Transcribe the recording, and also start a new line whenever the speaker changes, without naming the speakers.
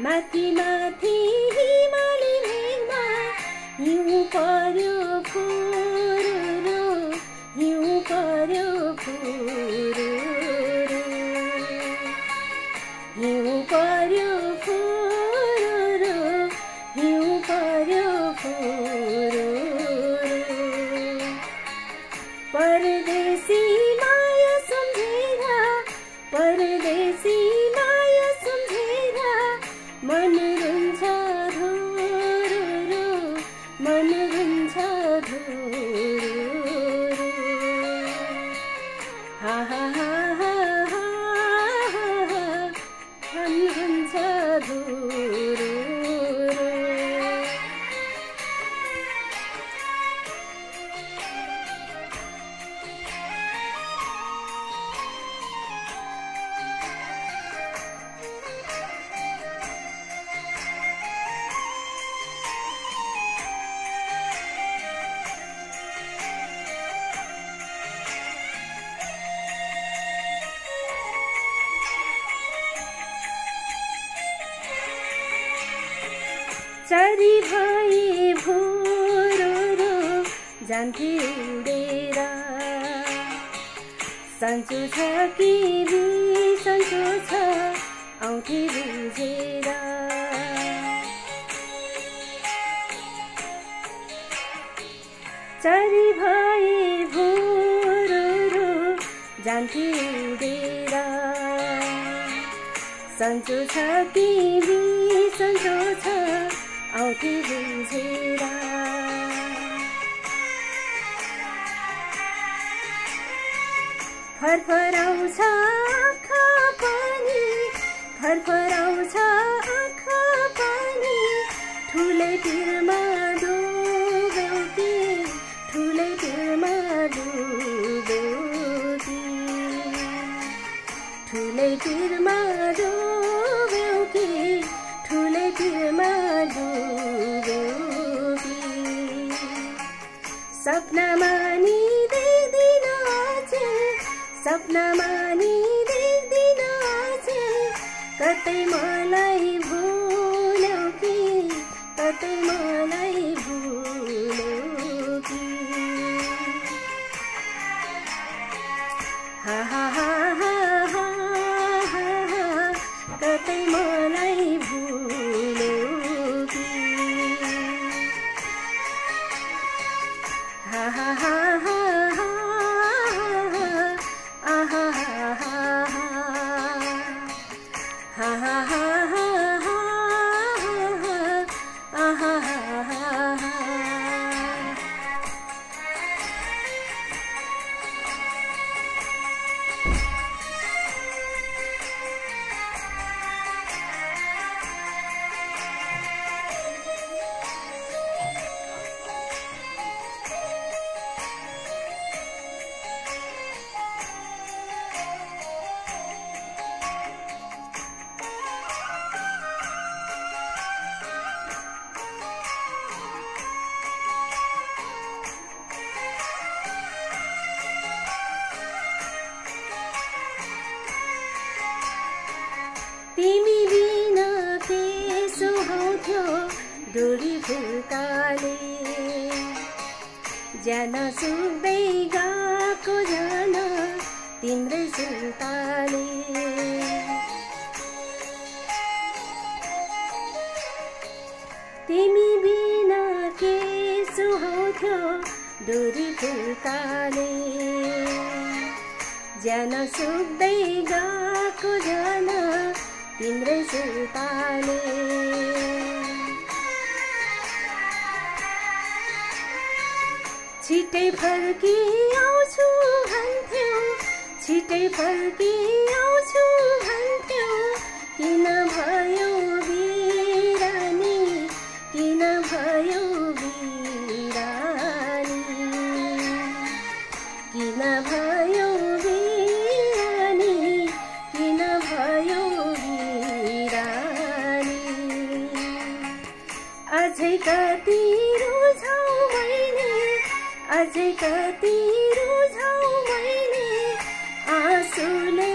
माथि माथि हिमाली मेघमा हिउँ पर्यो फुरुरु हिउँ पर्यो फुरुरु हिउँ पर्यो फुरुरु हिउँ पर्यो फुरुरु परदेशी माया सम्झेर परदेशी माया सम्झेर मन रुन्छ धुरुरु मन रुन्छ धुरुरु हा हा हा हा हा मन रुन्छ धुरुरु चरी भई भुरुरु जान्थे उडेर सन्चो छ कि बिसन्चो छ आउँथे बुझेर चरी भई भुरुरु जान्थे उडेर सन्चो छ कि बिसन्चो छ आउँथे बुझेर फरफराउँछ आँखा पनि फरफराउँछ आँखा पनि ठुलै पिरमा डुब्यौ कि ठुलै पिरमा डुब्यौ कि ठुलै पिरमा डुब्यौ कि ठुलै पिरमा डुब्यौ कि सपनामा नि देख्दिन अचेल सपनामा नि देख्दिन अचेल कतै मलाई भुल्यौ कि कतै मलाई भुल्यौ कि हा हा हा हा हा हा कतै मलाई भुल्यौ कि हा हा हा हा आहा हा हा हा हा हा आहा तिमी बिना के सुहाउँथ्यो डोरी फुकाले ज्यान सुक्दै गएको ज्यान तिम्रै सुल्ताले तिमी बिना के सुहाउँथ्यो डोरी फुकाले ज्यान सुक्दै गएको ज्यान तिम्रै सुल्ताले छिटै फर्की आउँछु भन्थ्यौ छिटै फर्की आउँछु भन्थ्यौ किन भयो बिरानी किन भयो बिरानी किन भयो बिरानी किन भयो बिरानी अझै कति रुझाउ मैले अझै कति रुझाउ मैले आँसुले